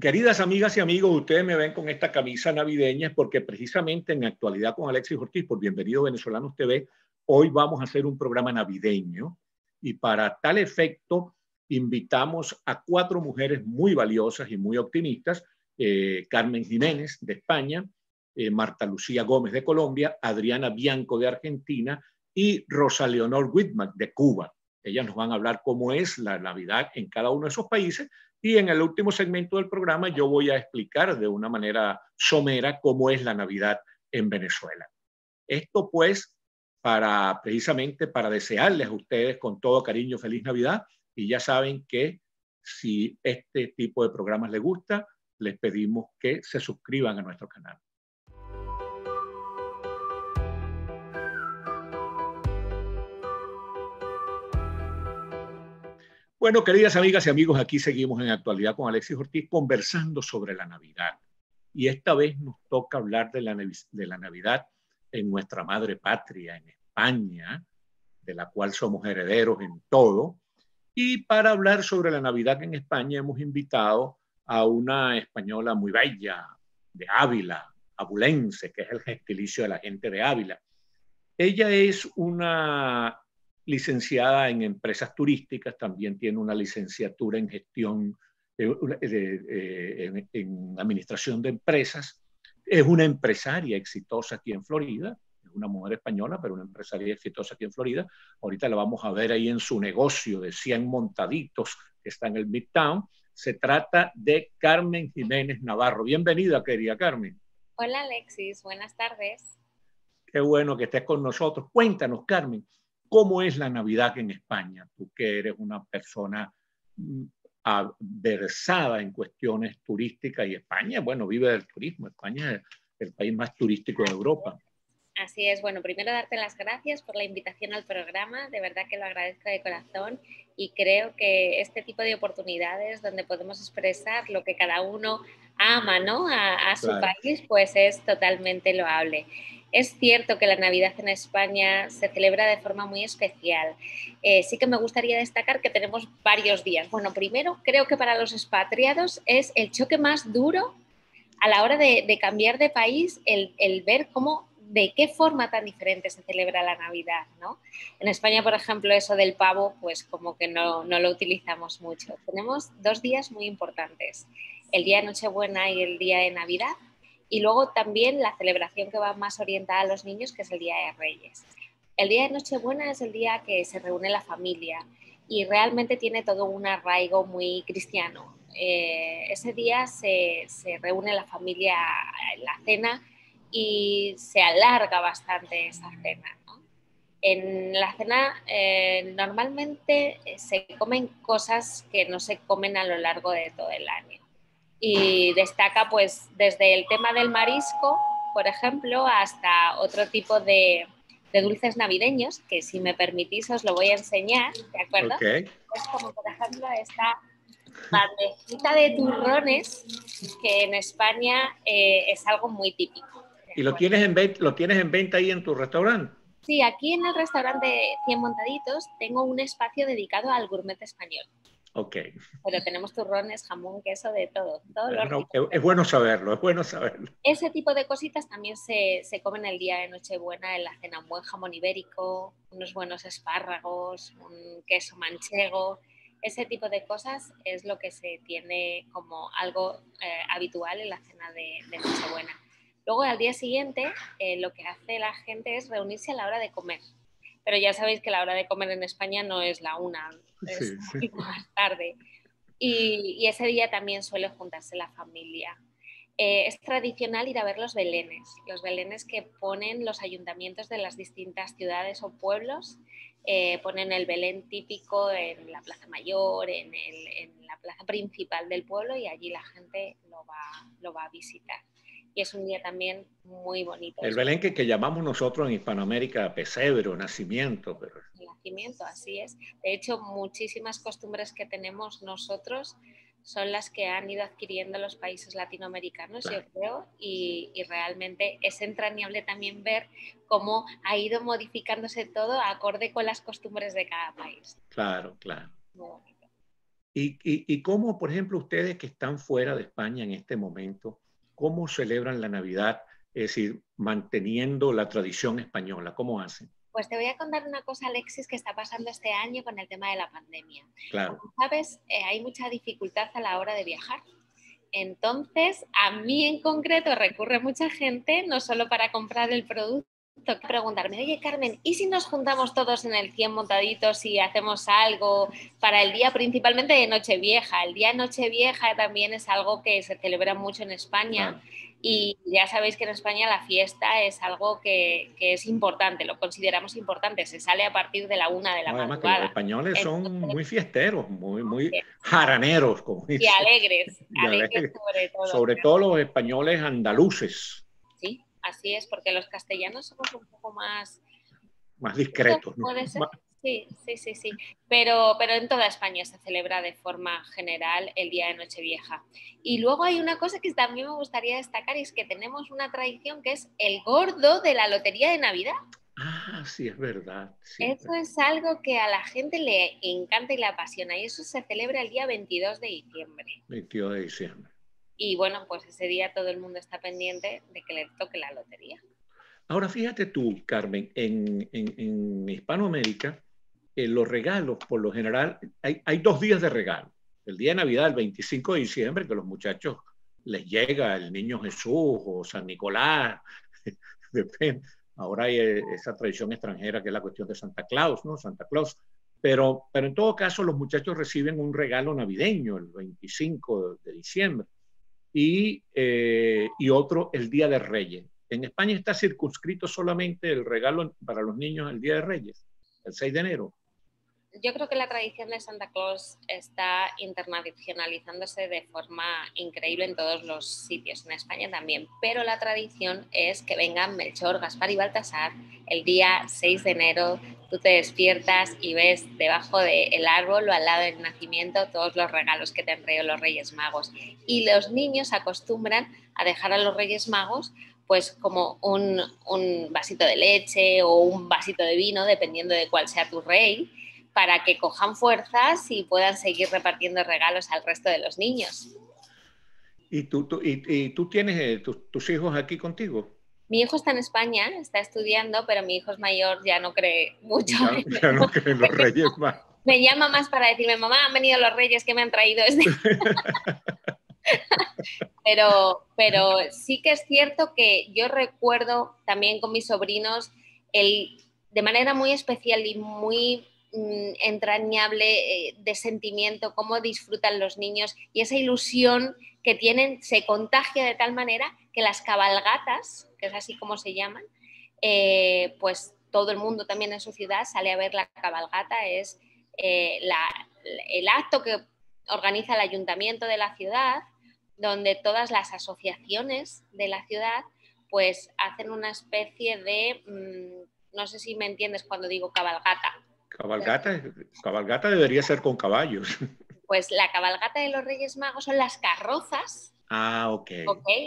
Queridas amigas y amigos, ustedes me ven con esta camisa navideña es porque precisamente en Actualidad con Alexis Ortiz por Bienvenido Venezolanos TV, hoy vamos a hacer un programa navideño y para tal efecto invitamos a 4 mujeres muy valiosas y muy optimistas, Carmen Jiménez de España, Marta Lucía Gómez de Colombia, Adriana Bianco de Argentina y Rosa Leonor Whitman de Cuba. Ellas nos van a hablar cómo es la Navidad en cada uno de esos países y en el último segmento del programa yo voy a explicar de una manera somera cómo es la Navidad en Venezuela. Esto pues precisamente para desearles a ustedes con todo cariño feliz Navidad y ya saben que si este tipo de programas les gusta, les pedimos que se suscriban a nuestro canal. Bueno, queridas amigas y amigos, aquí seguimos en Actualidad con Alexis Ortiz conversando sobre la Navidad. Y esta vez nos toca hablar de la Navidad en nuestra madre patria, en España, de la cual somos herederos en todo. Y para hablar sobre la Navidad en España hemos invitado a una española muy bella, de Ávila, abulense, que es el gentilicio de la gente de Ávila. Ella es una licenciada en empresas turísticas, también tiene una licenciatura en gestión, en administración de empresas. Es una empresaria exitosa aquí en Florida, es una mujer española, pero una empresaria exitosa aquí en Florida. Ahorita la vamos a ver ahí en su negocio de 100 montaditos que está en el Midtown. Se trata de Carmen Jiménez Navarro. Bienvenida, querida Carmen. Hola Alexis, buenas tardes. Qué bueno que estés con nosotros. Cuéntanos, Carmen, ¿cómo es la Navidad en España? Tú que eres una persona versada en cuestiones turísticas y España, bueno, vive del turismo. España es el país más turístico de Europa. Así es, bueno, primero darte las gracias por la invitación al programa, de verdad que lo agradezco de corazón y creo que este tipo de oportunidades donde podemos expresar lo que cada uno ama, ¿no? a su Claro. país, pues es totalmente loable. Es cierto que la Navidad en España se celebra de forma muy especial. Sí que me gustaría destacar que tenemos varios días. Bueno, primero, creo que para los expatriados es el choque más duro a la hora de cambiar de país, el ver cómo, de qué forma tan diferente se celebra la Navidad, ¿no? En España, por ejemplo, eso del pavo, pues como que no lo utilizamos mucho. Tenemos 2 días muy importantes, el día de Nochebuena y el día de Navidad, y luego también la celebración que va más orientada a los niños, que es el Día de Reyes. El día de Nochebuena es el día que se reúne la familia y realmente tiene todo un arraigo muy cristiano. Ese día se reúne la familia en la cena y se alarga bastante esa cena, ¿no? En la cena normalmente se comen cosas que no se comen a lo largo de todo el año. Y destaca pues desde el tema del marisco, por ejemplo, hasta otro tipo de dulces navideños, que si me permitís os lo voy a enseñar, ¿de acuerdo? Okay. Es como por ejemplo esta bandejita de turrones, que en España es algo muy típico. ¿Y lo tienes en venta ahí en tu restaurante? Sí, aquí en el restaurante 100 Montaditos tengo un espacio dedicado al gourmet español. Ok. Pero tenemos turrones, jamón, queso, de todo. Bueno, es bueno saberlo, es bueno saberlo. Ese tipo de cositas también se comen el día de Nochebuena en la cena. Un buen jamón ibérico, unos buenos espárragos, un queso manchego. Ese tipo de cosas es lo que se tiene como algo habitual en la cena de Nochebuena. Luego al día siguiente lo que hace la gente es reunirse a la hora de comer. Pero ya sabéis que la hora de comer en España no es la 1, es un poquito más tarde. Y ese día también suele juntarse la familia. Es tradicional ir a ver los belenes que ponen los ayuntamientos de las distintas ciudades o pueblos. Ponen el belén típico en la plaza mayor, en la plaza principal del pueblo y allí la gente lo va a visitar. Y es un día también muy bonito. El Belén que llamamos nosotros en Hispanoamérica pesebre o nacimiento. Pero... El nacimiento, así es. De hecho, muchísimas costumbres que tenemos nosotros son las que han ido adquiriendo los países latinoamericanos, claro. Yo creo, y realmente es entrañable también ver cómo ha ido modificándose todo acorde con las costumbres de cada país. Claro, claro. Muy bonito. Y cómo, por ejemplo, ustedes que están fuera de España en este momento, ¿cómo celebran la Navidad? Es decir, manteniendo la tradición española, ¿cómo hacen? Pues te voy a contar una cosa, Alexis, que está pasando este año con el tema de la pandemia. Claro. Como sabes, hay mucha dificultad a la hora de viajar. Entonces, a mí en concreto recurre mucha gente, no solo para comprar el producto, que preguntarme, oye Carmen, ¿y si nos juntamos todos en el 100 montaditos y hacemos algo para el día principalmente de Nochevieja? El día de Nochevieja también es algo que se celebra mucho en España. Claro. Y ya sabéis que en España la fiesta es algo que es importante, lo consideramos importante, se sale a partir de la 1 de la madrugada. Además que los españoles son muy fiesteros, muy jaraneros, como dicen. Y alegres sobre todo. Sobre todo los españoles andaluces. Sí, así es, porque los castellanos somos un poco más discretos, ¿no? Puede ser. Sí. Pero en toda España se celebra de forma general el día de Nochevieja. Y luego hay una cosa que también me gustaría destacar, y es que tenemos una tradición que es el gordo de la Lotería de Navidad. Ah, sí, es verdad. Sí, eso es algo que a la gente le encanta y le apasiona, y eso se celebra el día 22 de diciembre. 22 de diciembre. Y bueno, pues ese día todo el mundo está pendiente de que le toque la lotería. Ahora, fíjate tú, Carmen, en Hispanoamérica, los regalos, por lo general, hay 2 días de regalo. El día de Navidad, el 25 de diciembre, que los muchachos les llega el Niño Jesús o San Nicolás, depende. Ahora hay esa tradición extranjera que es la cuestión de Santa Claus, ¿no? Santa Claus. Pero en todo caso, los muchachos reciben un regalo navideño el 25 de diciembre y otro el Día de Reyes. En España está circunscrito solamente el regalo para los niños el Día de Reyes, el 6 de enero. Yo creo que la tradición de Santa Claus está internacionalizándose de forma increíble en todos los sitios, en España también, pero la tradición es que vengan Melchor, Gaspar y Baltasar el día 6 de enero, tú te despiertas y ves debajo del árbol o al lado del nacimiento todos los regalos que te han traído los Reyes Magos, y los niños acostumbran a dejar a los Reyes Magos pues como un vasito de leche o un vasito de vino, dependiendo de cuál sea tu rey, para que cojan fuerzas y puedan seguir repartiendo regalos al resto de los niños. ¿Y tú tienes tus hijos aquí contigo? Mi hijo está en España, está estudiando, pero mi hijo es mayor, ya no cree mucho. Ya no creen los Reyes más. Me llama más para decirme, mamá, han venido los Reyes, ¿qué me han traído? Pero sí que es cierto que yo recuerdo también con mis sobrinos de manera muy especial y muy entrañable de sentimiento, cómo disfrutan los niños, y esa ilusión que tienen se contagia de tal manera que las cabalgatas, que es así como se llaman, pues todo el mundo también en su ciudad sale a ver la cabalgata. Es el acto que organiza el ayuntamiento de la ciudad, donde todas las asociaciones de la ciudad pues hacen una especie de, no sé si me entiendes cuando digo cabalgata. Cabalgata debería ser con caballos. Pues la cabalgata de los Reyes Magos son las carrozas. Ah, ok.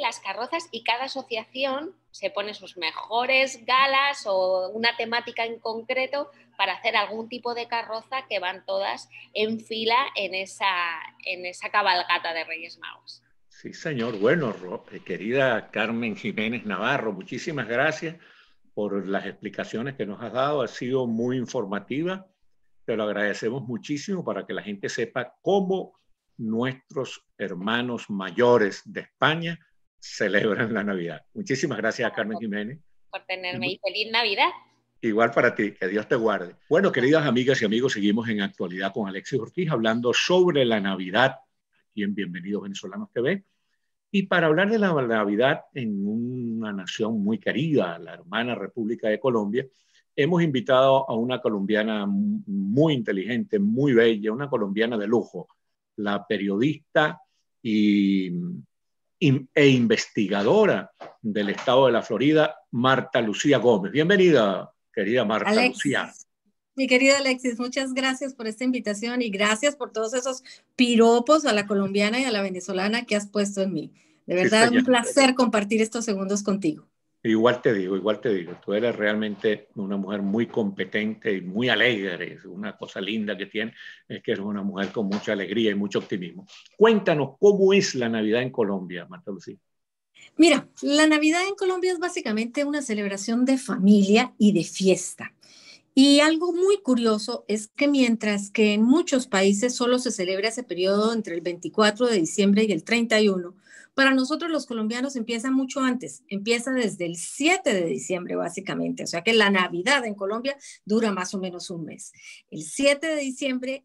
Las carrozas, y cada asociación se pone sus mejores galas o una temática en concreto para hacer algún tipo de carroza, que van todas en fila en esa cabalgata de Reyes Magos. Sí, señor. Bueno, querida Carmen Jiménez Navarro, muchísimas gracias por las explicaciones que nos has dado. Ha sido muy informativa. Te lo agradecemos muchísimo, para que la gente sepa cómo nuestros hermanos mayores de España celebran la Navidad. Muchísimas gracias a Carmen Jiménez. Por tenerme, y feliz Navidad. Igual para ti, que Dios te guarde. Bueno, queridas amigas y amigos, seguimos en Actualidad con Alexis Ortiz, hablando sobre la Navidad aquí en Bienvenidos Venezolanos TV. Y para hablar de la Navidad en una nación muy querida, la hermana República de Colombia, hemos invitado a una colombiana muy inteligente, muy bella, una colombiana de lujo, la periodista e investigadora del estado de la Florida, Marta Lucía Gómez. Bienvenida, querida Marta Lucía. Mi querida Alexis, muchas gracias por esta invitación y gracias por todos esos piropos a la colombiana y a la venezolana que has puesto en mí. De verdad, sí, un placer compartir estos segundos contigo. igual te digo, tú eres realmente una mujer muy competente y muy alegre. Una cosa linda que tienes es que eres una mujer con mucha alegría y mucho optimismo. Cuéntanos cómo es la Navidad en Colombia, Marta Lucía. Mira, la Navidad en Colombia es básicamente una celebración de familia y de fiesta. Y algo muy curioso es que mientras que en muchos países solo se celebra ese periodo entre el 24 de diciembre y el 31, para nosotros los colombianos empieza mucho antes, empieza desde el 7 de diciembre básicamente, o sea que la Navidad en Colombia dura más o menos un mes. El 7 de diciembre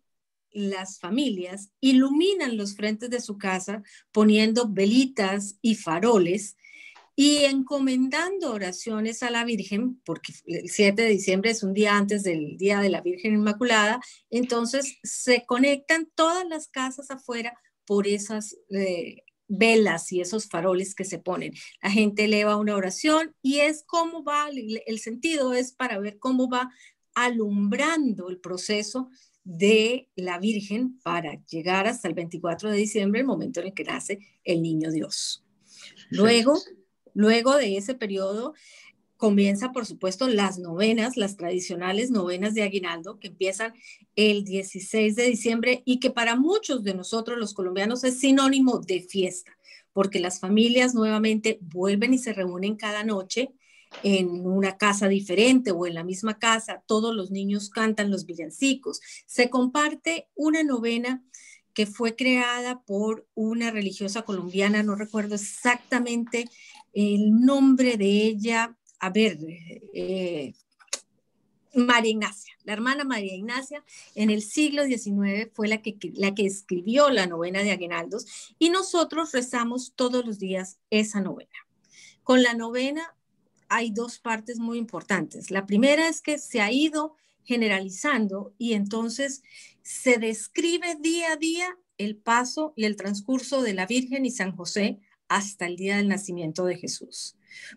las familias iluminan los frentes de su casa poniendo velitas y faroles y encomendando oraciones a la Virgen, porque el 7 de diciembre es un día antes del Día de la Virgen Inmaculada, entonces se conectan todas las casas afuera por esas velas y esos faroles que se ponen. La gente eleva una oración y es cómo va, el sentido es para ver cómo va alumbrando el proceso de la Virgen para llegar hasta el 24 de diciembre, el momento en el que nace el niño Dios. Luego de ese periodo comienza, por supuesto, las novenas, las tradicionales novenas de aguinaldo, que empiezan el 16 de diciembre y que para muchos de nosotros los colombianos es sinónimo de fiesta, porque las familias nuevamente vuelven y se reúnen cada noche en una casa diferente o en la misma casa, todos los niños cantan los villancicos, se comparte una novena que fue creada por una religiosa colombiana, no recuerdo exactamente el nombre de ella, a ver, María Ignacia, la hermana María Ignacia, en el siglo XIX fue la que escribió la novena de aguinaldos y nosotros rezamos todos los días esa novena. Con la novena hay dos partes muy importantes. La primera es que se ha ido generalizando y entonces se describe día a día el paso y el transcurso de la Virgen y San José hasta el día del nacimiento de Jesús.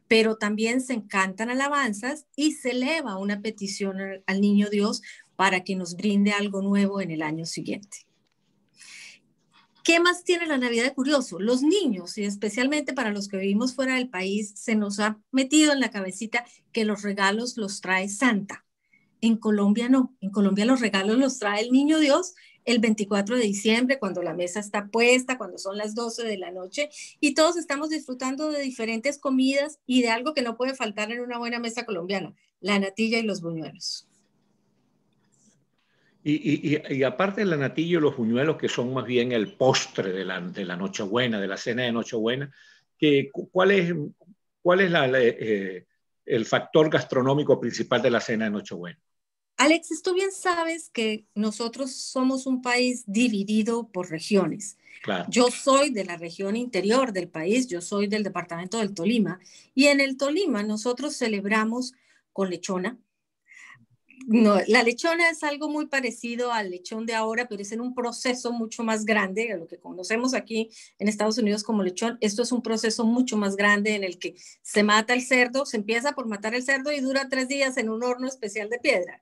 Pero también se cantan alabanzas y se eleva una petición al niño Dios para que nos brinde algo nuevo en el año siguiente. ¿Qué más tiene la Navidad de curioso? Los niños, y especialmente para los que vivimos fuera del país, se nos ha metido en la cabecita que los regalos los trae Santa. En Colombia no, en Colombia los regalos los trae el niño Dios el 24 de diciembre, cuando la mesa está puesta, cuando son las 12 de la noche, y todos estamos disfrutando de diferentes comidas y de algo que no puede faltar en una buena mesa colombiana, la natilla y los buñuelos. Y aparte de la natilla y los buñuelos, que son más bien el postre de la Nochebuena, de la cena de Nochebuena, ¿cuál es el factor gastronómico principal de la cena de Nochebuena? Alexis, tú bien sabes que nosotros somos un país dividido por regiones. Claro. Yo soy de la región interior del país, yo soy del departamento del Tolima, y en el Tolima nosotros celebramos con lechona. No, la lechona es algo muy parecido al lechón de ahora, pero es en un proceso mucho más grande, a lo que conocemos aquí en Estados Unidos como lechón. Esto es un proceso mucho más grande en el que se mata el cerdo, se empieza por matar el cerdo y dura 3 días en un horno especial de piedra.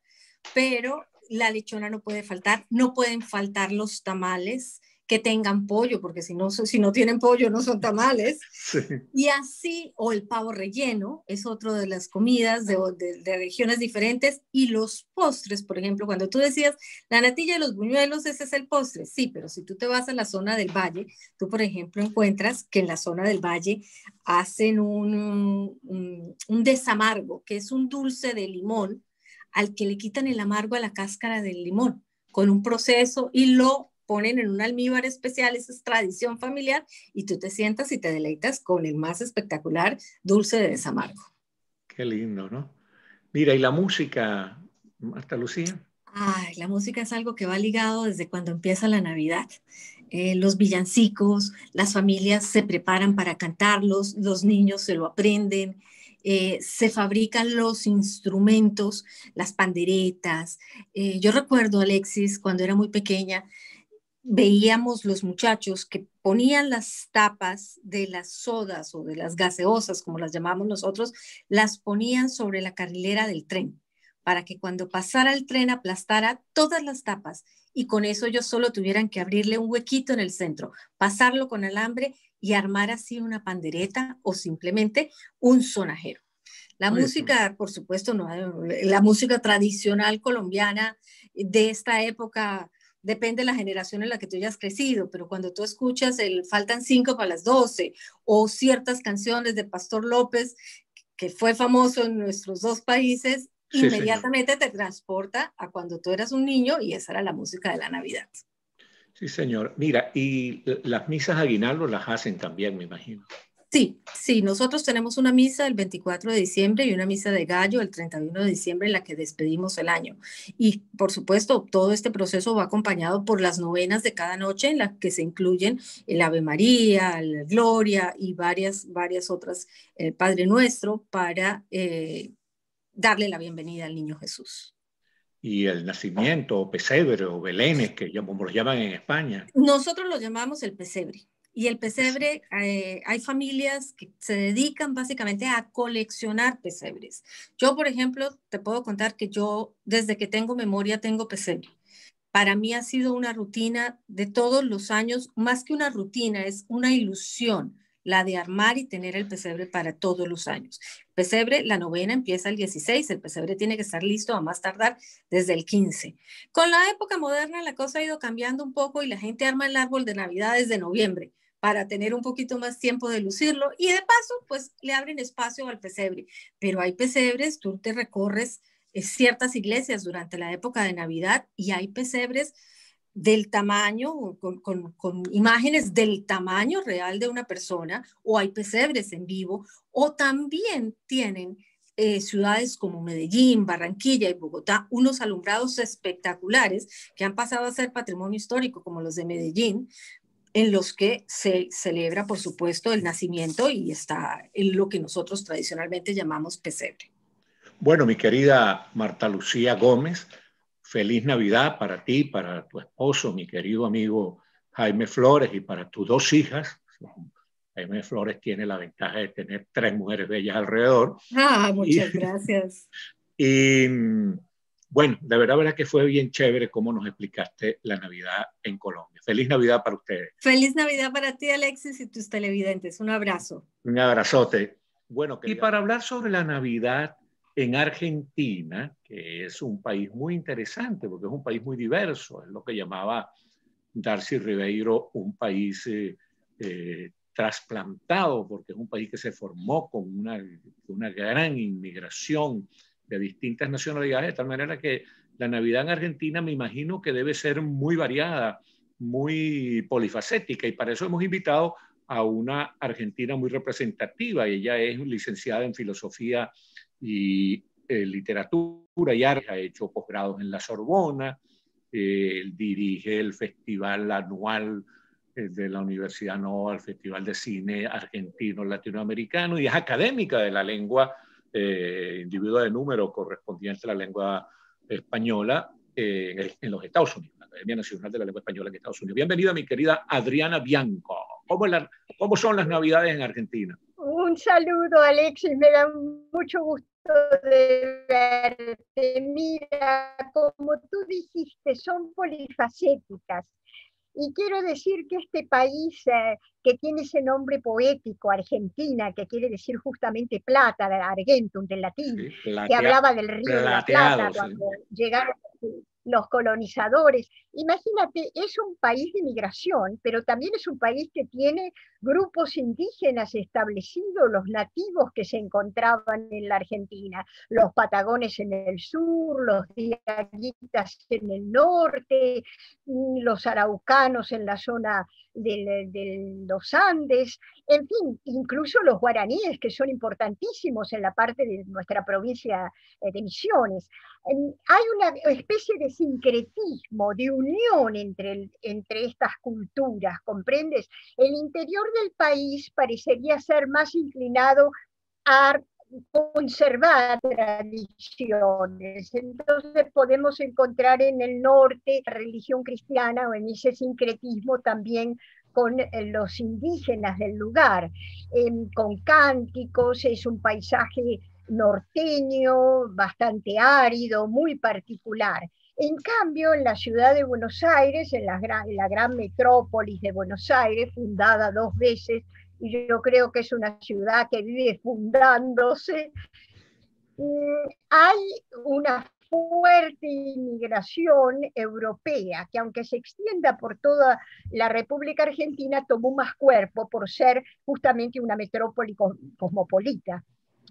Pero la lechona no puede faltar, no pueden faltar los tamales que tengan pollo, porque si no tienen pollo no son tamales. Sí. Y así, o el pavo relleno, es otro de las comidas de regiones diferentes, y los postres, por ejemplo, cuando tú decías la natilla de los buñuelos, ese es el postre, sí, pero si tú te vas a la zona del valle, tú, por ejemplo, encuentras que en la zona del valle hacen un desamargo, que es un dulce de limón, al que le quitan el amargo a la cáscara del limón, con un proceso y lo ponen en un almíbar especial, esa es tradición familiar, y tú te sientas y te deleitas con el más espectacular dulce de desamargo. Qué lindo, ¿no? Mira, ¿y la música, Marta Lucía? Ay, la música es algo que va ligado desde cuando empieza la Navidad. Los villancicos, las familias se preparan para cantarlos, los niños se lo aprenden, se fabrican los instrumentos, las panderetas. Yo recuerdo, Alexis, cuando era muy pequeña, veíamos los muchachos que ponían las tapas de las sodas o de las gaseosas, como las llamamos nosotros, las ponían sobre la carrilera del tren, para que cuando pasara el tren aplastara todas las tapas y con eso ellos solo tuvieran que abrirle un huequito en el centro, pasarlo con alambre y armar así una pandereta o simplemente un sonajero. La música, por supuesto, no, la música tradicional colombiana de esta época depende de la generación en la que tú hayas crecido, pero cuando tú escuchas el Faltan 5 para las 12 o ciertas canciones de Pastor López, que fue famoso en nuestros dos países, sí, inmediatamente te transporta a cuando tú eras un niño y esa era la música de la Navidad. Sí, señor. Mira, y las misas aguinaldo las hacen también, me imagino. Sí, sí, nosotros tenemos una misa el 24 de diciembre y una misa de gallo el 31 de diciembre en la que despedimos el año. Y por supuesto, todo este proceso va acompañado por las novenas de cada noche en las que se incluyen el Ave María, la Gloria y varias otras, el Padre Nuestro, para darle la bienvenida al Niño Jesús. Y el nacimiento, o pesebre, o belenes, que como lo llaman en España. Nosotros lo llamamos el pesebre. Y el pesebre, hay familias que se dedican básicamente a coleccionar pesebres. Yo, por ejemplo, te puedo contar que yo, desde que tengo memoria, tengo pesebre. Para mí ha sido una rutina de todos los años, más que una rutina, es una ilusión, la de armar y tener el pesebre para todos los años. Pesebre, la novena empieza el 16, el pesebre tiene que estar listo a más tardar desde el 15. Con la época moderna la cosa ha ido cambiando un poco y la gente arma el árbol de Navidad desde noviembre para tener un poquito más tiempo de lucirlo y de paso pues le abren espacio al pesebre. Pero hay pesebres, tú te recorres ciertas iglesias durante la época de Navidad y hay pesebres del tamaño, con imágenes del tamaño real de una persona, o hay pesebres en vivo, o también tienen ciudades como Medellín, Barranquilla y Bogotá, unos alumbrados espectaculares que han pasado a ser patrimonio histórico, como los de Medellín, en los que se celebra, por supuesto, el nacimiento y está en lo que nosotros tradicionalmente llamamos pesebre. Bueno, mi querida Marta Lucía Gómez, feliz Navidad para ti, para tu esposo, mi querido amigo Jaime Flores, y para tus dos hijas. Jaime Flores tiene la ventaja de tener 3 mujeres bellas alrededor. Muchas gracias. Y bueno, de verdad que fue bien chévere cómo nos explicaste la Navidad en Colombia. Feliz Navidad para ustedes. Feliz Navidad para ti, Alexis, y tus televidentes. Un abrazo. Un abrazote. Bueno, y para hablar sobre la Navidad en Argentina, que es un país muy interesante porque es un país muy diverso, es lo que llamaba Darcy Ribeiro un país trasplantado, porque es un país que se formó con una gran inmigración de distintas nacionalidades, de tal manera que la Navidad en Argentina me imagino que debe ser muy variada, muy polifacética, y para eso hemos invitado a una argentina muy representativa. Ella es licenciada en filosofía y literatura y arte, ha hecho posgrados en la Sorbona, dirige el festival anual de la Universidad Nova, el Festival de Cine Argentino Latinoamericano, y es académica de la lengua individuo de número correspondiente a la lengua española en los Estados Unidos, la Academia Nacional de la Lengua Española en Estados Unidos. Bienvenida, mi querida Adriana Bianco. ¿Cómo son las Navidades en Argentina? Un saludo, Alexis, me da mucho gusto de verte. Mira, como tú dijiste, son polifacéticas. Y quiero decir que este país que tiene ese nombre poético, Argentina, que quiere decir justamente plata, argentum del latín, sí, que hablaba del río de la Plata, cuando llegaron los colonizadores. Imagínate, es un país de migración, pero también es un país que tiene grupos indígenas establecidos, los nativos que se encontraban en la Argentina, los patagones en el sur, los diaguitas en el norte, los araucanos en la zona de los Andes, en fin, incluso los guaraníes, que son importantísimos en la parte de nuestra provincia de Misiones. Hay una especie de sincretismo, de unión entre estas culturas, ¿comprendes? El interior del país parecería ser más inclinado a conservar tradiciones. Entonces podemos encontrar en el norte la religión cristiana o en ese sincretismo también con los indígenas del lugar, con cánticos. Es un paisaje norteño, bastante árido, muy particular. En cambio, en la ciudad de Buenos Aires, en la gran metrópolis de Buenos Aires, fundada 2 veces, y yo creo que es una ciudad que vive fundándose, hay una fuerte inmigración europea, que aunque se extienda por toda la República Argentina, tomó más cuerpo por ser justamente una metrópoli cosmopolita.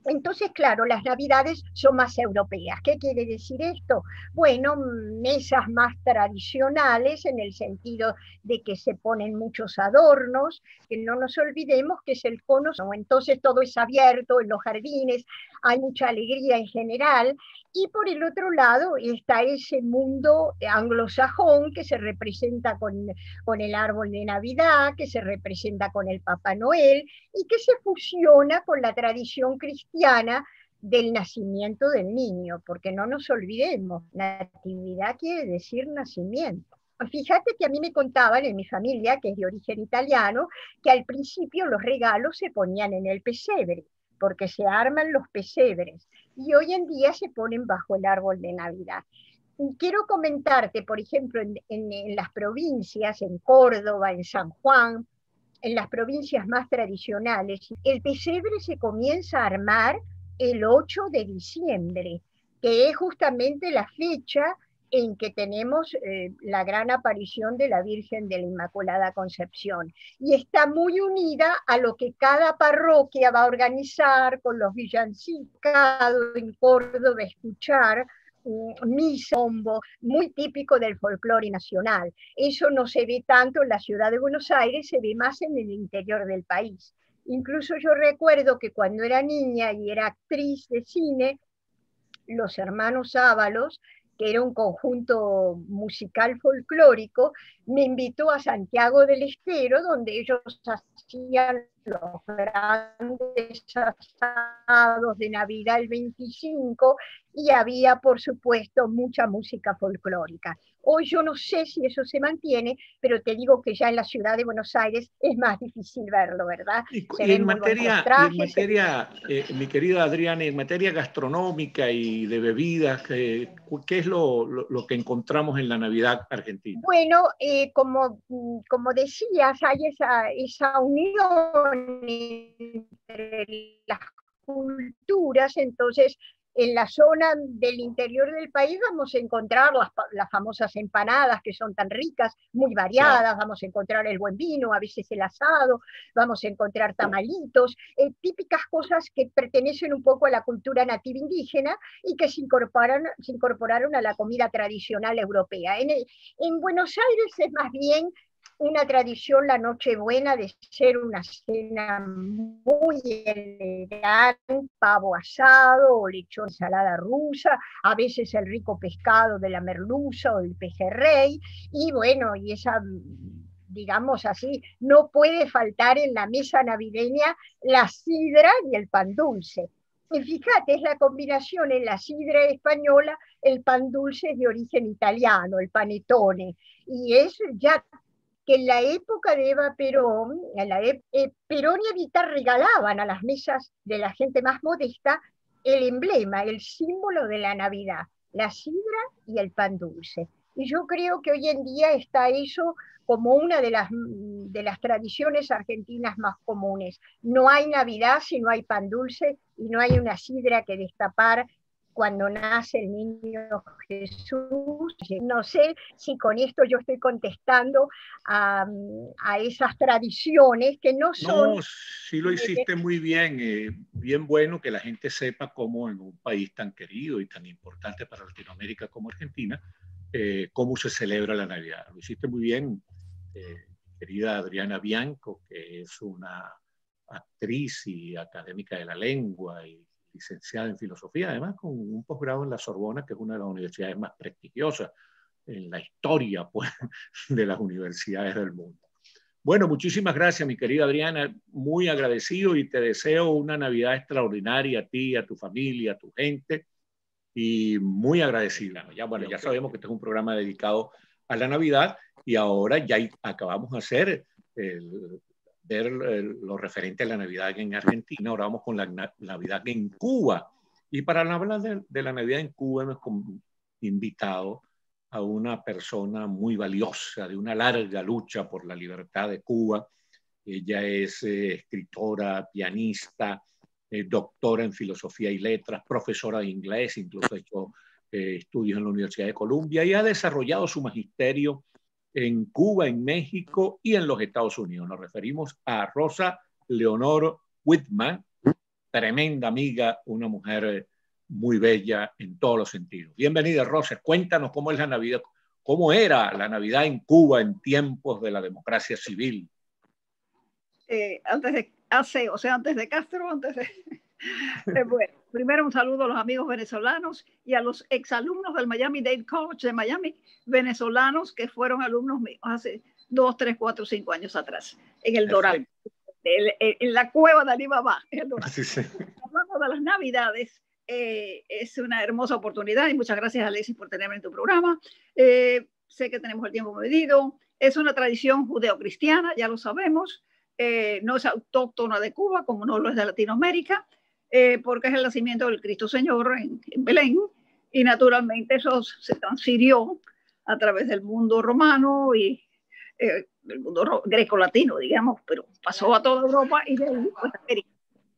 Entonces, claro, las Navidades son más europeas. ¿Qué quiere decir esto? Bueno, mesas más tradicionales en el sentido de que se ponen muchos adornos, que no nos olvidemos que es el cono, entonces todo es abierto en los jardines, hay mucha alegría en general, y por el otro lado está ese mundo anglosajón que se representa con el árbol de Navidad, que se representa con el Papá Noel, y que se fusiona con la tradición cristiana del nacimiento del niño, porque no nos olvidemos, natividad quiere decir nacimiento. Fíjate que a mí me contaban en mi familia, que es de origen italiano, que al principio los regalos se ponían en el pesebre, porque se arman los pesebres, y hoy en día se ponen bajo el árbol de Navidad. Y quiero comentarte, por ejemplo, en las provincias, en Córdoba, en San Juan, en las provincias más tradicionales, el pesebre se comienza a armar el 8 de diciembre, que es justamente la fecha en que tenemos la gran aparición de la Virgen de la Inmaculada Concepción. Y está muy unida a lo que cada parroquia va a organizar con los villancicos en Córdoba, escuchar misa, bombo, muy típico del folclore nacional. Eso no se ve tanto en la ciudad de Buenos Aires, se ve más en el interior del país. Incluso yo recuerdo que cuando era niña y era actriz de cine, los hermanos Ábalos, que era un conjunto musical folclórico, me invitó a Santiago del Estero, donde ellos hacían los grandes asados de Navidad el 25, y había, por supuesto, mucha música folclórica. Hoy yo no sé si eso se mantiene, pero te digo que ya en la ciudad de Buenos Aires es más difícil verlo, ¿verdad? Y en materia, mi querida Adriana, en materia gastronómica y de bebidas, ¿qué es lo que encontramos en la Navidad argentina? Bueno, como decías, hay esa unión entre las culturas, entonces en la zona del interior del país vamos a encontrar las famosas empanadas que son tan ricas, muy variadas, claro. Vamos a encontrar el buen vino, a veces el asado, vamos a encontrar tamalitos, típicas cosas que pertenecen un poco a la cultura nativa indígena y que se incorporaron a la comida tradicional europea. En Buenos Aires es más bien una tradición la Nochebuena de ser una cena muy elegante, pavo asado o lechón ensalada rusa, a veces el rico pescado de la merluza o el pejerrey, y bueno, y esa, digamos así, no puede faltar en la mesa navideña la sidra y el pan dulce. Y fíjate, es la combinación en la sidra española, el pan dulce es de origen italiano, el panettone, y es ya que en la época de Eva Perón, Perón y Evita regalaban a las mesas de la gente más modesta el emblema, el símbolo de la Navidad, la sidra y el pan dulce. Y yo creo que hoy en día está eso como una de las tradiciones argentinas más comunes. No hay Navidad si no hay pan dulce y no hay una sidra que destapar cuando nace el niño Jesús. No sé si con esto yo estoy contestando a esas tradiciones que no son... No, sí lo hiciste muy bien, bien bueno que la gente sepa cómo en un país tan querido y tan importante para Latinoamérica como Argentina, cómo se celebra la Navidad. Lo hiciste muy bien, querida Adriana Bianco, que es una actriz y académica de la lengua y licenciada en filosofía, además con un posgrado en la Sorbona, que es una de las universidades más prestigiosas en la historia, pues, de las universidades del mundo. Bueno, muchísimas gracias, mi querida Adriana, muy agradecido y te deseo una Navidad extraordinaria a ti, a tu familia, a tu gente, y muy agradecida. Ya sabemos que este es un programa dedicado a la Navidad y ahora ya acabamos de hacer ver lo referente a la Navidad en Argentina. Ahora vamos con la Navidad en Cuba. Y para hablar de la Navidad en Cuba hemos invitado a una persona muy valiosa, de una larga lucha por la libertad de Cuba. Ella es escritora, pianista, doctora en filosofía y letras, profesora de inglés, incluso ha hecho estudios en la Universidad de Columbia y ha desarrollado su magisterio en Cuba, en México y en los Estados Unidos. Nos referimos a Rosa Leonor Whitman, tremenda amiga, una mujer muy bella en todos los sentidos. Bienvenida, Rosa. Cuéntanos cómo es la Navidad, cómo era la Navidad en Cuba en tiempos de la democracia civil. Antes de Castro, bueno, primero un saludo a los amigos venezolanos y a los exalumnos del Miami-Dade College de Miami, venezolanos que fueron alumnos míos hace 2, 3, 4, 5 años atrás, en el Doral, en la cueva de Alibaba, en el Doral. Sí, sí. Hablando de las Navidades, es una hermosa oportunidad y muchas gracias, Alexis, por tenerme en tu programa. Sé que tenemos el tiempo medido. Es una tradición judeocristiana, ya lo sabemos. No es autóctona de Cuba, como no lo es de Latinoamérica, porque es el nacimiento del Cristo Señor en Belén, y naturalmente eso se transfirió a través del mundo romano y del mundo greco-latino, digamos, pero pasó a toda Europa y de ahí pues, América.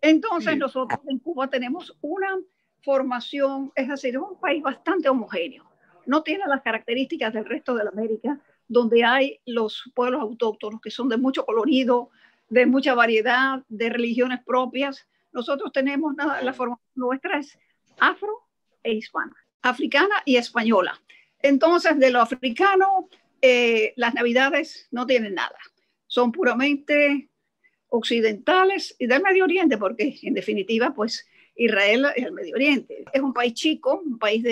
Entonces sí. Nosotros en Cuba tenemos una formación, es decir, es un país bastante homogéneo, no tiene las características del resto de la América, donde hay los pueblos autóctonos que son de mucho colorido, de mucha variedad, de religiones propias. Nosotros tenemos la formación nuestra es afro e hispana, africana y española. Entonces, de lo africano, las Navidades no tienen nada. Son puramente occidentales y del Medio Oriente, porque en definitiva, pues Israel es el Medio Oriente. Es un país chico, un país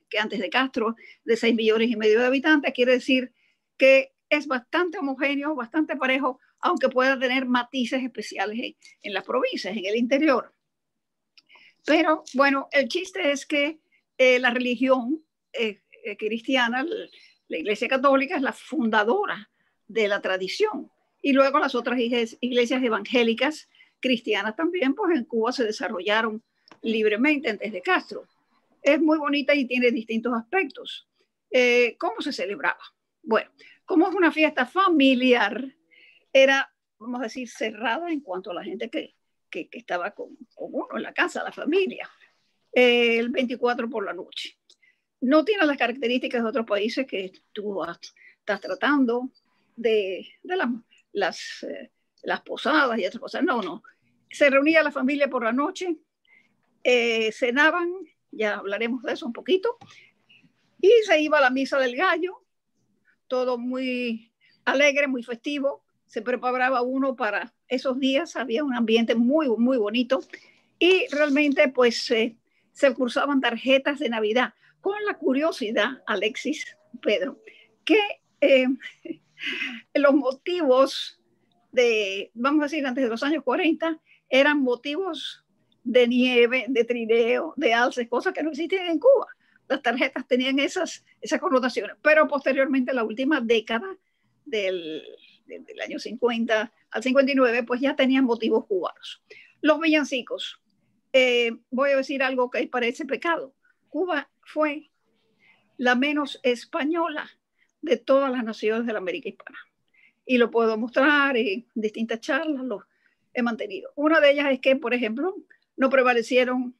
que antes de Castro, de 6,5 millones de habitantes, quiere decir que es bastante homogéneo, bastante parejo, aunque pueda tener matices especiales en las provincias, en el interior. Pero bueno, el chiste es que la religión cristiana, la Iglesia Católica, es la fundadora de la tradición. Y luego las otras iglesias evangélicas cristianas también, pues en Cuba se desarrollaron libremente antes de Castro. Es muy bonita y tiene distintos aspectos. ¿Cómo se celebraba? Bueno, como es una fiesta familiar, era, vamos a decir, cerrada en cuanto a la gente que estaba con uno en la casa, la familia, el 24 por la noche. No tiene las características de otros países que tú estás tratando de las posadas y otras cosas. No. Se reunía la familia por la noche, cenaban, ya hablaremos de eso un poquito, y se iba a la misa del gallo, todo muy alegre, muy festivo. Se preparaba uno para esos días, había un ambiente muy, muy bonito y realmente pues se cursaban tarjetas de Navidad con la curiosidad, Alexis, Pedro, que los motivos vamos a decir, antes de los años 40, eran motivos de nieve, de trineo, de alces, cosas que no existen en Cuba. Las tarjetas tenían esas connotaciones, pero posteriormente, la última década del año 50 al 59, pues ya tenían motivos cubanos. Los villancicos, voy a decir algo que parece pecado. Cuba fue la menos española de todas las naciones de la América hispana. Y lo puedo mostrar en distintas charlas, lo he mantenido. Una de ellas es que, por ejemplo, no prevalecieron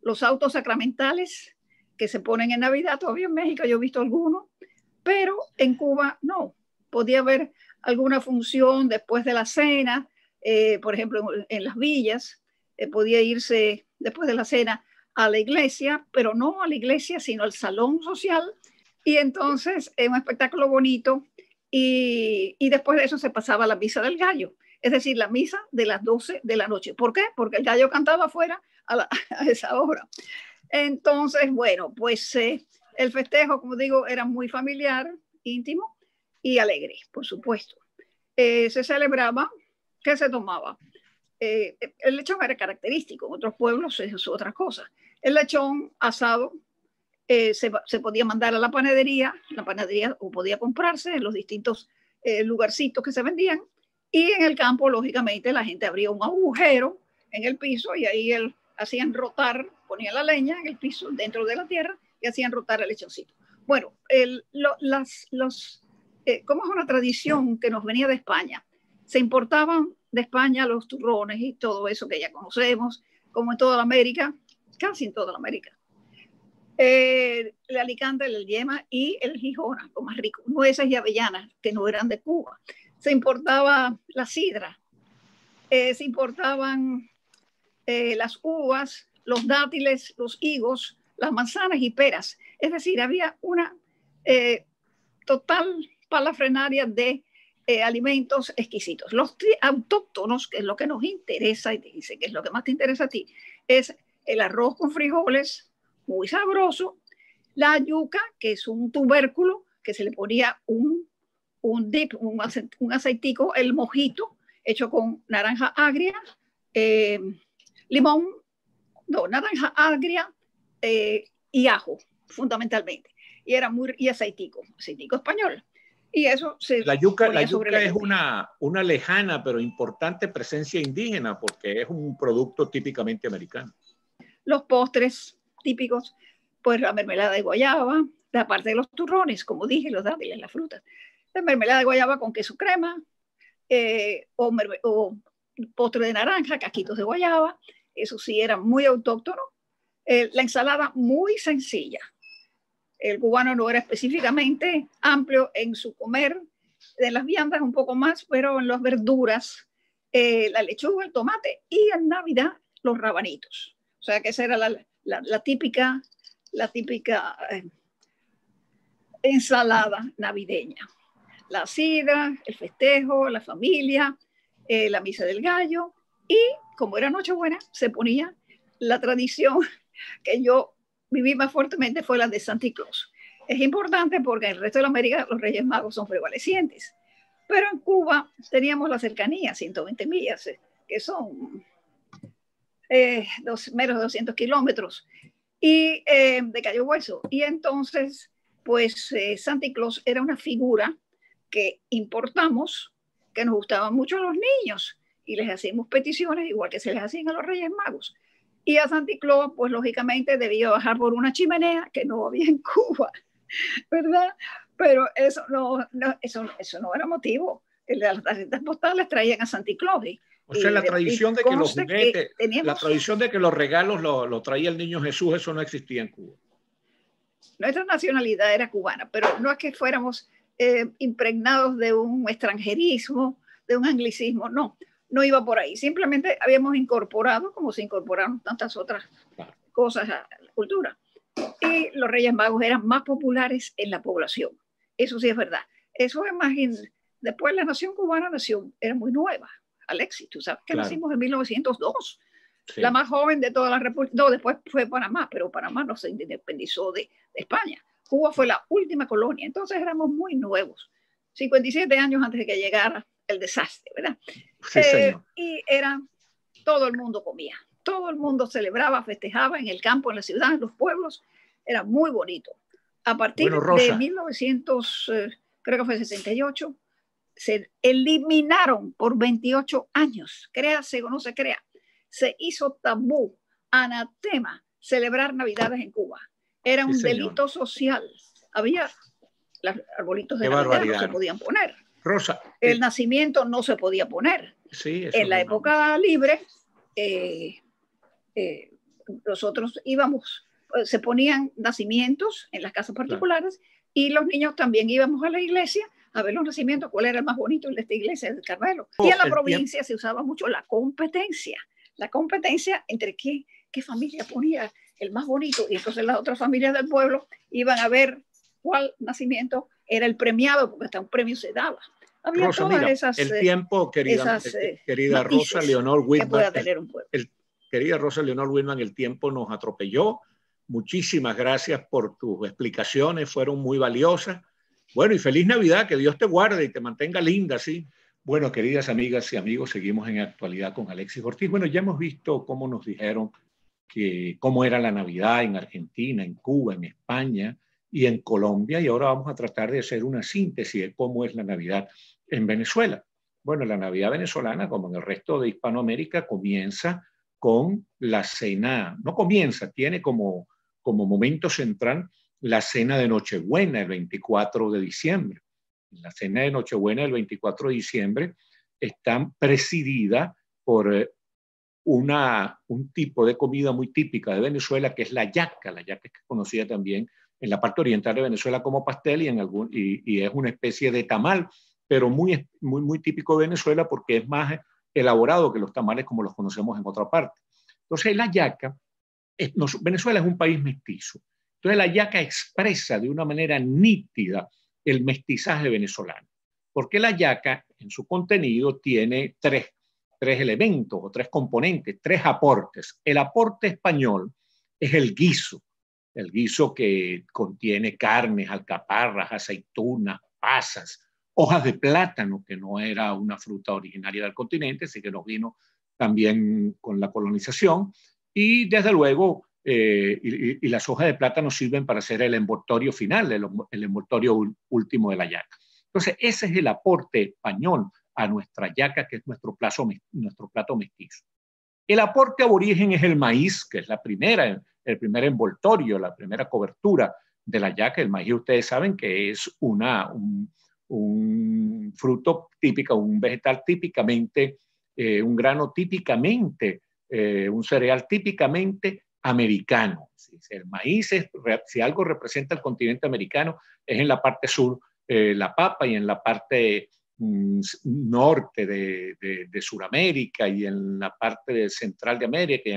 los autos sacramentales que se ponen en Navidad. Todavía en México yo he visto algunos, pero en Cuba no. Podía haber alguna función después de la cena, por ejemplo, en las villas, podía irse después de la cena a la iglesia, pero no a la iglesia, sino al salón social, y entonces es un espectáculo bonito, y después de eso se pasaba a la misa del gallo, es decir, la misa de las 12 de la noche. ¿Por qué? Porque el gallo cantaba afuera a esa hora. Entonces, bueno, pues el festejo, como digo, era muy familiar, íntimo y alegre, por supuesto. Se celebraba, ¿qué se tomaba? El lechón era característico, en otros pueblos es otra cosa. El lechón asado se podía mandar a la panadería o podía comprarse en los distintos lugarcitos que se vendían, y en el campo, lógicamente, la gente abría un agujero en el piso y ahí hacían rotar, ponían la leña en el piso, dentro de la tierra, y hacían rotar el lechoncito. Bueno, como es una tradición que nos venía de España, se importaban de España los turrones y todo eso que ya conocemos, como en toda la América, casi en toda la América. El Alicante, el yema y el Gijona, lo más rico. Nueces y avellanas, que no eran de Cuba. Se importaba la sidra, se importaban las uvas, los dátiles, los higos, las manzanas y peras. Es decir, había una total palafrenaria de alimentos exquisitos. Los autóctonos, que es lo que nos interesa, y te dice que es lo que más te interesa a ti, es el arroz con frijoles, muy sabroso, la yuca, que es un tubérculo que se le ponía un aceitico, el mojito, hecho con naranja agria, limón, no, naranja agria y ajo, fundamentalmente. Y era y aceitico español. Y eso la yuca es una lejana pero importante presencia indígena porque es un producto típicamente americano. Los postres típicos, pues la mermelada de guayaba, la parte de los turrones, como dije, los dátiles, las frutas. La mermelada de guayaba con queso crema, o postre de naranja, casquitos de guayaba, eso sí era muy autóctono. La ensalada muy sencilla. El cubano no era específicamente amplio en su comer, de las viandas un poco más, pero en las verduras, la lechuga, el tomate y en Navidad los rabanitos. O sea que esa era la típica ensalada navideña. La sidra, el festejo, la familia, la misa del gallo, y como era Nochebuena, se ponía la tradición que yo viví más fuertemente, fue la de Santa Claus. Es importante porque en el resto de América los Reyes Magos son prevalecientes, pero en Cuba teníamos la cercanía, 120 millas, que son menos de 200 kilómetros, y de Cayo Hueso. Y entonces, pues Santa Claus era una figura que importamos, que nos gustaba mucho a los niños, y les hacíamos peticiones igual que se les hacían a los Reyes Magos. Y a Santa Claus, pues lógicamente debía bajar por una chimenea que no había en Cuba, ¿verdad? Pero eso no era motivo. Las tarjetas postales traían a Santa Claus. O sea, la tradición de que los juguetes, la tradición de que los regalos lo traía el niño Jesús, eso no existía en Cuba. Nuestra nacionalidad era cubana, pero no es que fuéramos impregnados de un extranjerismo, de un anglicismo, no iba por ahí. Simplemente habíamos incorporado, como se incorporaron tantas otras cosas a la cultura. Y los Reyes Magos eran más populares en la población. Eso sí es verdad. Eso es más... Después la nación cubana era muy nueva. Alexis, tú sabes que nacimos en 1902. Sí. La más joven de toda la república. No, después fue Panamá, pero Panamá no se independizó de España. Cuba fue la última colonia. Entonces éramos muy nuevos. 57 años antes de que llegara el desastre, ¿verdad? Sí, y todo el mundo comía, todo el mundo celebraba, festejaba en el campo, en la ciudad, en los pueblos. Era muy bonito. A partir de 1900, creo que fue 68, se eliminaron por 28 años, créase o no se crea, se hizo tabú, anatema, celebrar Navidades en Cuba. Era un delito social. Había los arbolitos de Navidad no se podían poner. Rosa, el nacimiento no se podía poner. Sí, en la época libre, nosotros íbamos, se ponían nacimientos en las casas particulares, y los niños también íbamos a la iglesia a ver los nacimientos, cuál era el más bonito de esta iglesia del Carmelo. Y en la provincia se usaba mucho la competencia entre qué familia ponía el más bonito, y entonces las otras familias del pueblo iban a ver cuál nacimiento era el premiado, porque hasta un premio se daba. Había Rosa, todas mira, esas, el tiempo, querida Rosa Leonor Whitman, querida Rosa Leonor Whitman, el tiempo nos atropelló. Muchísimas gracias por tus explicaciones, fueron muy valiosas. Bueno, y feliz Navidad, que Dios te guarde y te mantenga linda, ¿sí? Bueno, queridas amigas y amigos, seguimos en Actualidad con Alexis Ortiz. Bueno, ya hemos visto cómo nos dijeron cómo era la Navidad en Argentina, en Cuba, en España y en Colombia, y ahora vamos a tratar de hacer una síntesis de cómo es la Navidad en Venezuela. Bueno, la Navidad venezolana, como en el resto de Hispanoamérica, comienza con la cena, no comienza, tiene como momento central la cena de Nochebuena el 24 de diciembre. La cena de Nochebuena el 24 de diciembre está presidida por un tipo de comida muy típica de Venezuela, que es la yaca. La yaca es conocida también en la parte oriental de Venezuela como pastel y es una especie de tamal, pero muy, muy, muy típico de Venezuela porque es más elaborado que los tamales como los conocemos en otra parte. Entonces la yaca, Venezuela es un país mestizo. Entonces la yaca expresa de una manera nítida el mestizaje venezolano, porque la yaca en su contenido tiene tres elementos o tres componentes, tres aportes. El aporte español es el guiso que contiene carnes, alcaparras, aceitunas, pasas, hojas de plátano, que no era una fruta originaria del continente, así que nos vino también con la colonización, y desde luego y las hojas de plátano sirven para hacer el envoltorio final, el envoltorio último de la yaca. Entonces, ese es el aporte español a nuestra yaca, que es nuestro plato mestizo. El aporte aborigen es el maíz, que es el primer envoltorio, la primera cobertura de la yaca. El maíz, ustedes saben que es un fruto típico, un vegetal típicamente, un grano típicamente, un cereal típicamente americano. El maíz, si algo representa el continente americano, es en la parte sur la papa y en la parte norte de Sudamérica y en la parte central de América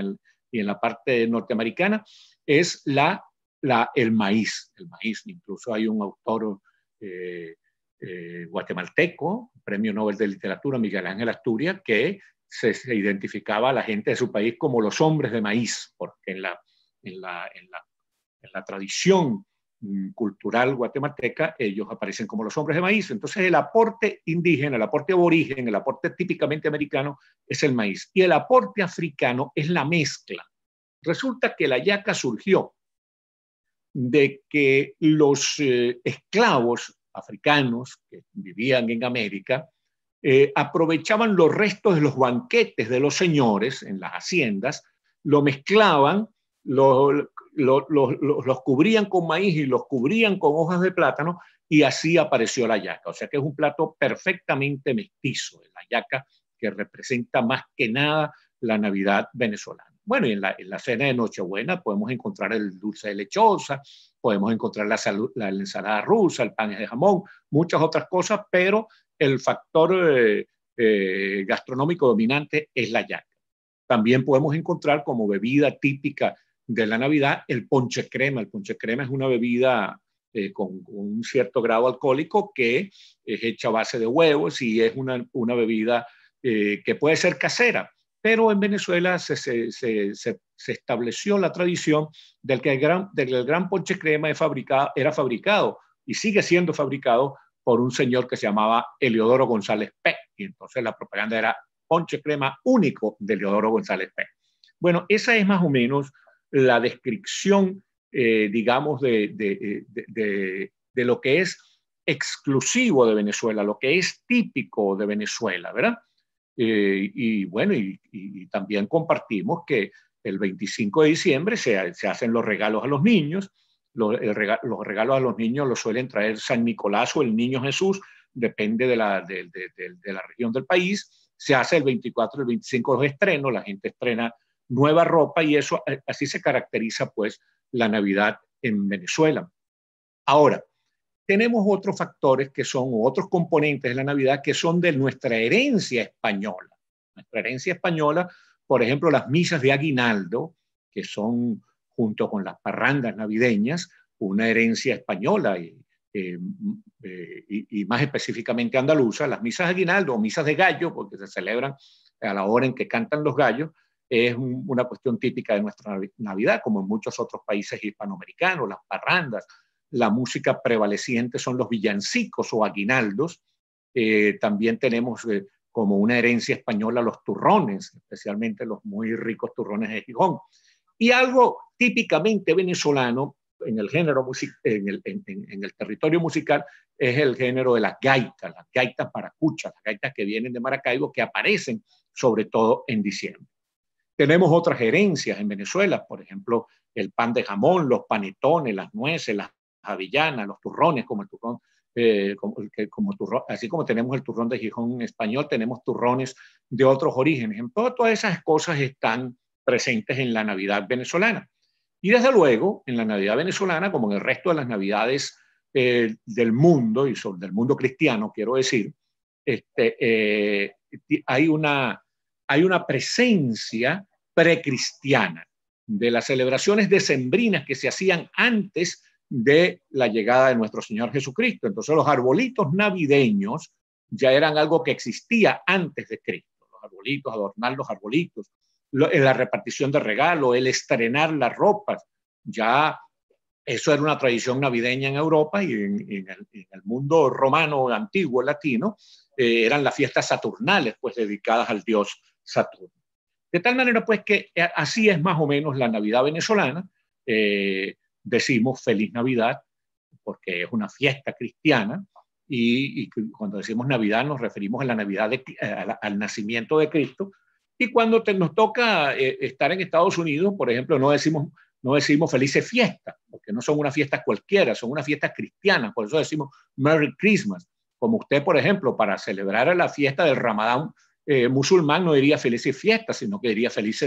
y en la parte norteamericana es el maíz. El maíz, incluso hay un autor guatemalteco, premio Nobel de Literatura, Miguel Ángel Asturias, que se identificaba a la gente de su país como los hombres de maíz, porque en la tradición cultural guatemalteca ellos aparecen como los hombres de maíz. Entonces el aporte indígena, el aporte aborigen, el aporte típicamente americano es el maíz, y el aporte africano es la mezcla. Resulta que la yaca surgió de que los esclavos africanos que vivían en América aprovechaban los restos de los banquetes de los señores en las haciendas, lo mezclaban, los cubrían con maíz y los cubrían con hojas de plátano, y así apareció la yaca. O sea que es un plato perfectamente mestizo, la yaca, que representa más que nada la Navidad venezolana. Bueno, y en la cena de Nochebuena podemos encontrar el dulce de lechosa, podemos encontrar la ensalada rusa, el pan de jamón, muchas otras cosas, pero el factor gastronómico dominante es la yaca. También podemos encontrar como bebida típica de la Navidad el ponche crema. El ponche crema es una bebida con un cierto grado alcohólico que es hecha a base de huevos y es una bebida que puede ser casera. Pero en Venezuela se estableció la tradición del que el gran ponche crema era fabricado y sigue siendo fabricado por un señor que se llamaba Eliodoro González Pé. Y entonces la propaganda era ponche crema único de Eliodoro González Pé. Bueno, esa es más o menos la descripción, digamos, de lo que es exclusivo de Venezuela, lo que es típico de Venezuela, ¿verdad? Y bueno, y también compartimos que el 25 de diciembre se hacen los regalos a los niños. Los regalos a los niños los suelen traer San Nicolás o el Niño Jesús, depende de la región del país. Se hace el 24 y el 25 los estrenos, la gente estrena nueva ropa y eso así se caracteriza pues la Navidad en Venezuela. Ahora, tenemos otros factores que son otros componentes de la Navidad que son de nuestra herencia española. Nuestra herencia española, por ejemplo, las misas de aguinaldo, que son junto con las parrandas navideñas, una herencia española y más específicamente andaluza. Las misas de aguinaldo o misas de gallo, porque se celebran a la hora en que cantan los gallos, es una cuestión típica de nuestra Navidad, como en muchos otros países hispanoamericanos, las parrandas. La música prevaleciente son los villancicos o aguinaldos. También tenemos como una herencia española los turrones, especialmente los muy ricos turrones de Gijón. Y algo típicamente venezolano en el género en el territorio musical es el género de las gaitas maracuchas, las gaitas que vienen de Maracaibo, que aparecen sobre todo en diciembre. Tenemos otras herencias en Venezuela, por ejemplo, el pan de jamón, los panetones, las nueces, las avellanas, los turrones, como el turrón así como tenemos el turrón de Gijón en español, tenemos turrones de otros orígenes. En todas esas cosas están presentes en la Navidad venezolana. Y desde luego, en la Navidad venezolana, como en el resto de las Navidades del mundo, y sobre el mundo cristiano, quiero decir, hay una presencia precristiana de las celebraciones decembrinas que se hacían antes de la llegada de nuestro Señor Jesucristo. Entonces los arbolitos navideños ya eran algo que existía antes de Cristo. Los arbolitos, adornar los arbolitos, la repartición de regalos, el estrenar las ropas, ya eso era una tradición navideña en Europa, y en el mundo romano antiguo latino eran las fiestas saturnales, pues dedicadas al dios Saturno. De tal manera pues que así es más o menos la Navidad venezolana. Decimos Feliz Navidad porque es una fiesta cristiana, y cuando decimos Navidad nos referimos a la Navidad al nacimiento de Cristo. Y cuando nos toca estar en Estados Unidos, por ejemplo, no decimos felices fiestas, porque no son unas fiestas cualquiera, son unas fiestas cristianas. Por eso decimos Merry Christmas. Como usted, por ejemplo, para celebrar la fiesta del Ramadán musulmán no diría felices fiestas, sino que diría feliz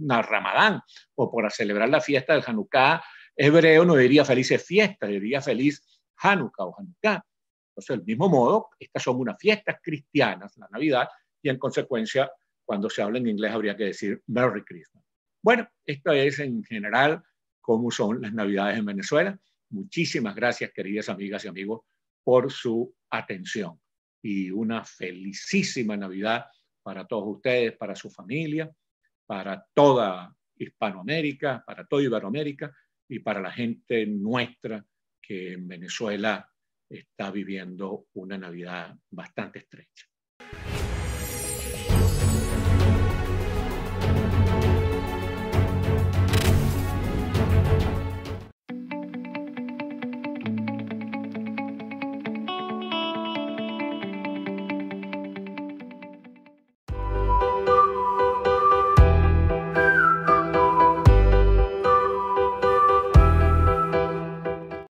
Ramadán. O para celebrar la fiesta del Hanukkah hebreo no diría felices fiestas, diría feliz Hanukkah o Hanukkah. Entonces, del mismo modo, estas son unas fiestas cristianas, la Navidad, y en consecuencia, cuando se habla en inglés habría que decir Merry Christmas. Bueno, esto es en general cómo son las Navidades en Venezuela. Muchísimas gracias, queridas amigas y amigos, por su atención. Y una felicísima Navidad para todos ustedes, para su familia, para toda Hispanoamérica, para toda Iberoamérica y para la gente nuestra que en Venezuela está viviendo una Navidad bastante estrecha.